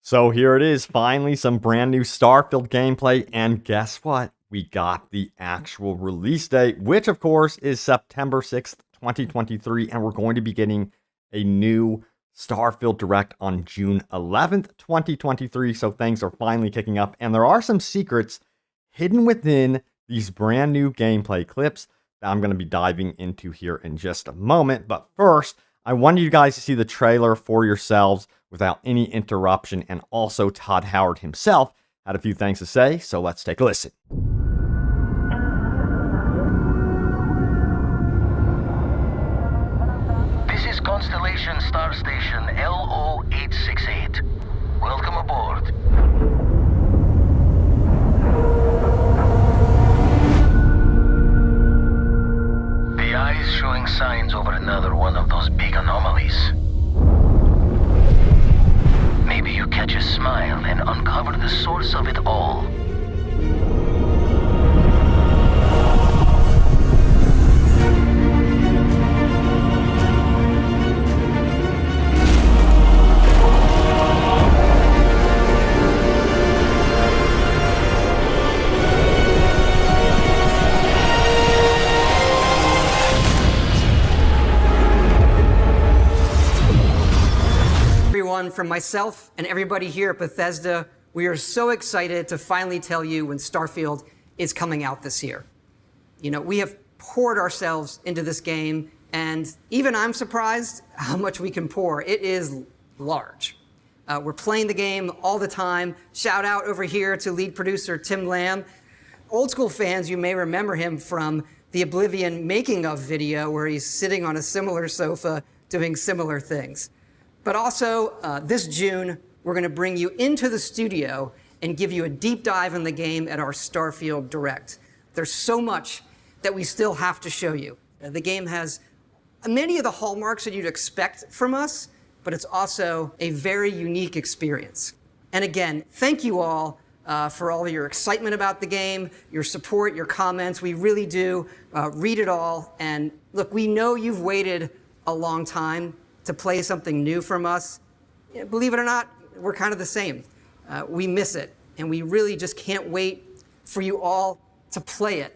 So here it is, finally some brand new Starfield gameplay, and guess what? We got the actual release date, which of course is September 6th, 2023, and we're going to be getting a new Starfield Direct on June 11th, 2023, so things are finally kicking up, and there are some secrets hidden within these brand new gameplay clips that I'm going to be diving into here in just a moment, but first, I wanted you guys to see the trailer for yourselves without any interruption, and also Todd Howard himself had a few things to say, so let's take a listen. This is Constellation Star Station LO868. Welcome aboard. The eye is showing signs over another one of those big anomalies. Maybe you catch a smile and uncover the source of it all. From myself and everybody here at Bethesda, we are so excited to finally tell you when Starfield is coming out this year. You know, we have poured ourselves into this game, and even I'm surprised how much we can pour. It is large. We're playing the game all the time. Shout out over here to lead producer Tim Lamb. Old school fans, you may remember him from the Oblivion making of video where he's sitting on a similar sofa doing similar things. But also, this June, we're going to bring you into the studio and give you a deep dive in the game at our Starfield Direct. There's so much that we still have to show you. The game has many of the hallmarks that you'd expect from us, but it's also a very unique experience. And again, thank you all for all of your excitement about the game, your support, your comments. We really do read it all. And look, we know you've waited a long time to play something new from us. Believe it or not, we're kind of the same. We miss it, and we really just can't wait for you all to play it.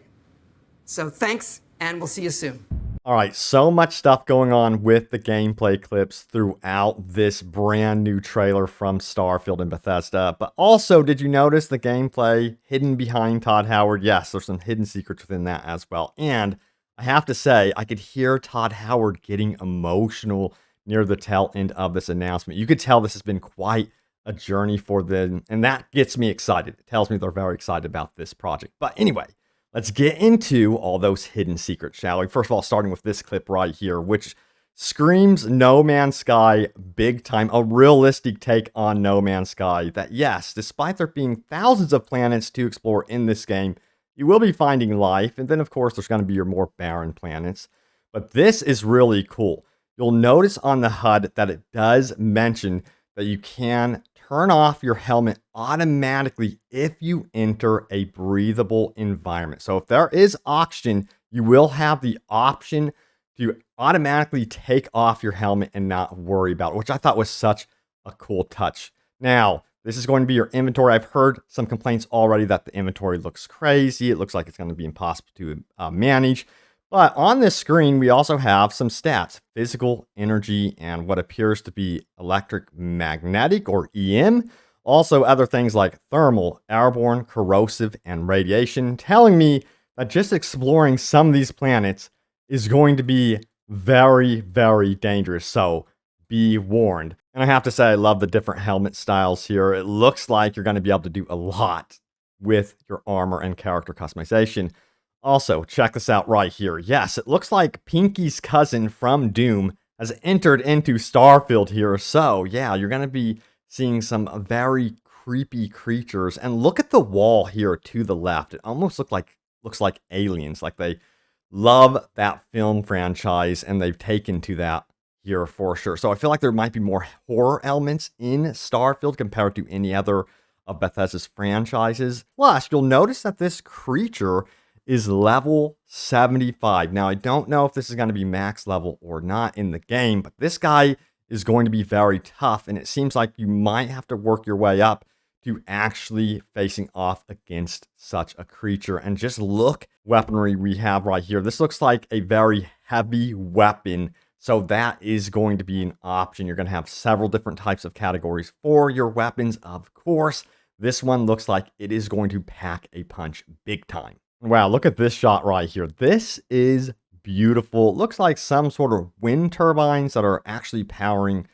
So thanks, and we'll see you soon. All right, so much stuff going on with the gameplay clips throughout this brand new trailer from Starfield and Bethesda. But also, did you notice the gameplay hidden behind Todd Howard? Yes, there's some hidden secrets within that as well. And I have to say, I could hear Todd Howard getting emotional near the tail end of this announcement. You could tell this has been quite a journey for them, and that gets me excited. It tells me they're very excited about this project. But anyway, let's get into all those hidden secrets, shall we? First of all, starting with this clip right here, which screams No Man's Sky big time, a realistic take on No Man's Sky. That yes, despite there being thousands of planets to explore in this game, you will be finding life, and then of course there's going to be your more barren planets. But this is really cool. You'll notice on the HUD that it does mention that you can turn off your helmet automatically if you enter a breathable environment. So if there is oxygen, you will have the option to automatically take off your helmet and not worry about it, which I thought was such a cool touch. Now, this is going to be your inventory. I've heard some complaints already that the inventory looks crazy. It looks like it's going to be impossible to manage. But on this screen, we also have some stats, physical, energy, and what appears to be electromagnetic or EM. Also other things like thermal, airborne, corrosive, and radiation, telling me that just exploring some of these planets is going to be very, very dangerous. So be warned. And I have to say, I love the different helmet styles here. It looks like you're going to be able to do a lot with your armor and character customization. Also, check this out right here. Yes, it looks like Pinky's cousin from Doom has entered into Starfield here. So, yeah, you're going to be seeing some very creepy creatures. And look at the wall here to the left. It almost looks like aliens. Like they love that film franchise and they've taken to that here for sure. So I feel like there might be more horror elements in Starfield compared to any other of Bethesda's franchises. Plus, you'll notice that this creature is level 75. Now, I don't know if this is going to be max level or not in the game, but this guy is going to be very tough, and it seems like you might have to work your way up to actually facing off against such a creature. And just look, weaponry we have right here. This looks like a very heavy weapon, so that is going to be an option. You're going to have several different types of categories for your weapons, of course. This one looks like it is going to pack a punch big time. Wow, look at this shot right here. This is beautiful. It looks like some sort of wind turbines that are actually powering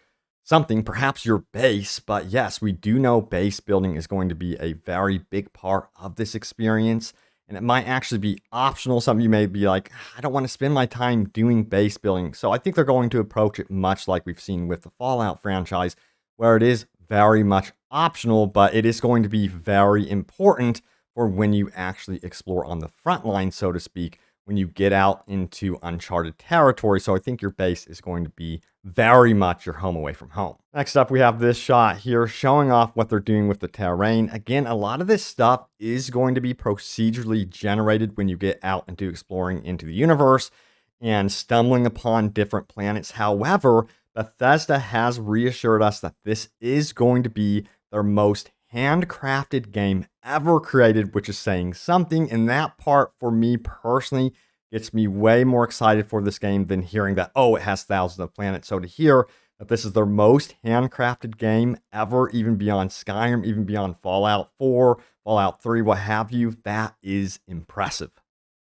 something, perhaps your base. But yes, we do know base building is going to be a very big part of this experience. And it might actually be optional. Some of you may be like, I don't want to spend my time doing base building. So I think they're going to approach it much like we've seen with the Fallout franchise, where it is very much optional, but it is going to be very important for when you actually explore on the front line, so to speak, when you get out into uncharted territory. So I think your base is going to be very much your home away from home. Next up, we have this shot here showing off what they're doing with the terrain. Again, a lot of this stuff is going to be procedurally generated when you get out into exploring into the universe and stumbling upon different planets. However, Bethesda has reassured us that this is going to be their most handcrafted game ever created, which is saying something. And that part, for me personally, gets me way more excited for this game than hearing that, oh, it has thousands of planets. So to hear that this is their most handcrafted game ever, even beyond Skyrim, even beyond Fallout 4, Fallout 3, what have you, that is impressive.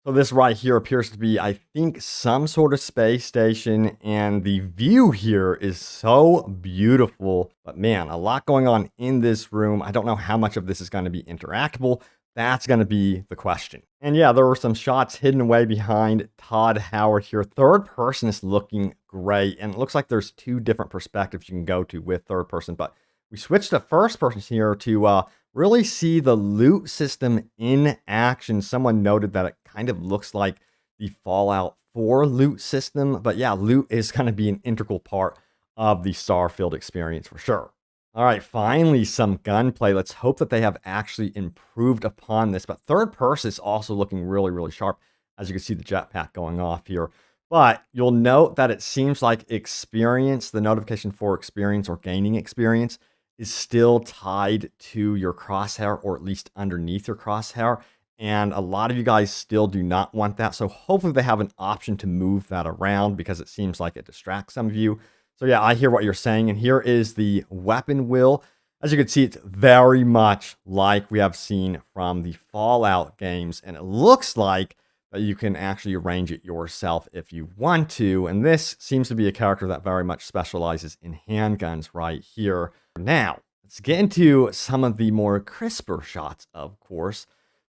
So this right here appears to be, I think, some sort of space station, and the view here is so beautiful. But man, a lot going on in this room. I don't know how much of this is going to be interactable. That's going to be the question. And yeah, there were some shots hidden away behind Todd Howard here. Third person is looking great, and it looks like there's two different perspectives you can go to with third person, but we switched to first person here to really see the loot system in action. Someone noted that it kind of looks like the Fallout 4 loot system, but yeah, loot is going to be an integral part of the Starfield experience for sure. All right, finally some gunplay. Let's hope that they have actually improved upon this, but third person is also looking really, really sharp. As you can see, the jetpack going off here. But you'll note that it seems like experience, the notification for experience or gaining experience, is still tied to your crosshair, or at least underneath your crosshair. And a lot of you guys still do not want that. So hopefully they have an option to move that around, because it seems like it distracts some of you. So yeah, I hear what you're saying. And here is the weapon wheel. As you can see, it's very much like we have seen from the Fallout games. And it looks like that you can actually arrange it yourself if you want to. And this seems to be a character that very much specializes in handguns right here. Now, let's get into some of the more crisper shots, of course.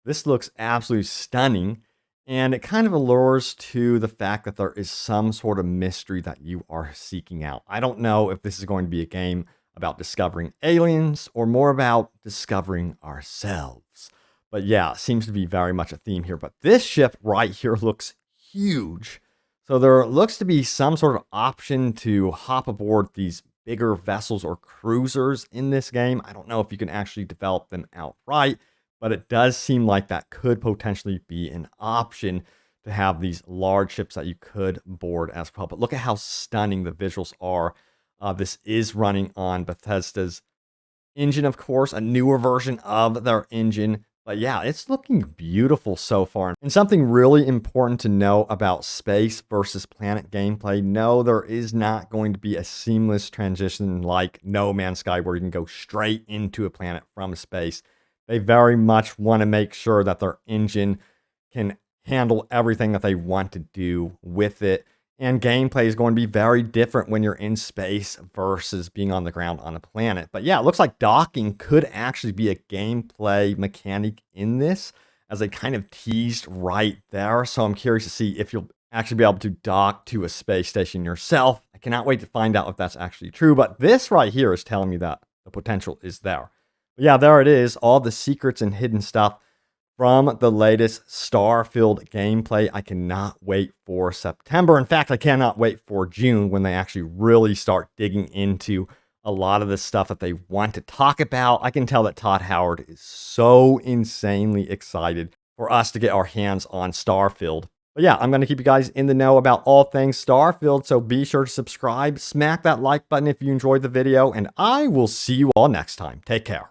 This looks absolutely stunning, and it kind of allures to the fact that there is some sort of mystery that you are seeking out. I don't know if this is going to be a game about discovering aliens or more about discovering ourselves. But yeah, it seems to be very much a theme here. But this ship right here looks huge. So there looks to be some sort of option to hop aboard these bigger vessels or cruisers in this game. I don't know if you can actually develop them outright, but it does seem like that could potentially be an option to have these large ships that you could board as well. But look at how stunning the visuals are. This is running on Bethesda's engine, of course, a newer version of their engine. But yeah, it's looking beautiful so far. And something really important to know about space versus planet gameplay, no, there is not going to be a seamless transition like No Man's Sky, where you can go straight into a planet from space. They very much want to make sure that their engine can handle everything that they want to do with it. And gameplay is going to be very different when you're in space versus being on the ground on a planet. But yeah, it looks like docking could actually be a gameplay mechanic in this, as they kind of teased right there. So I'm curious to see if you'll actually be able to dock to a space station yourself. I cannot wait to find out if that's actually true. But this right here is telling me that the potential is there. But yeah, there it is. All the secrets and hidden stuff from the latest Starfield gameplay. I cannot wait for September. In fact, I cannot wait for June, when they actually really start digging into a lot of the stuff that they want to talk about. I can tell that Todd Howard is so insanely excited for us to get our hands on Starfield. But yeah, I'm going to keep you guys in the know about all things Starfield, so be sure to subscribe, smack that like button if you enjoyed the video, and I will see you all next time. Take care.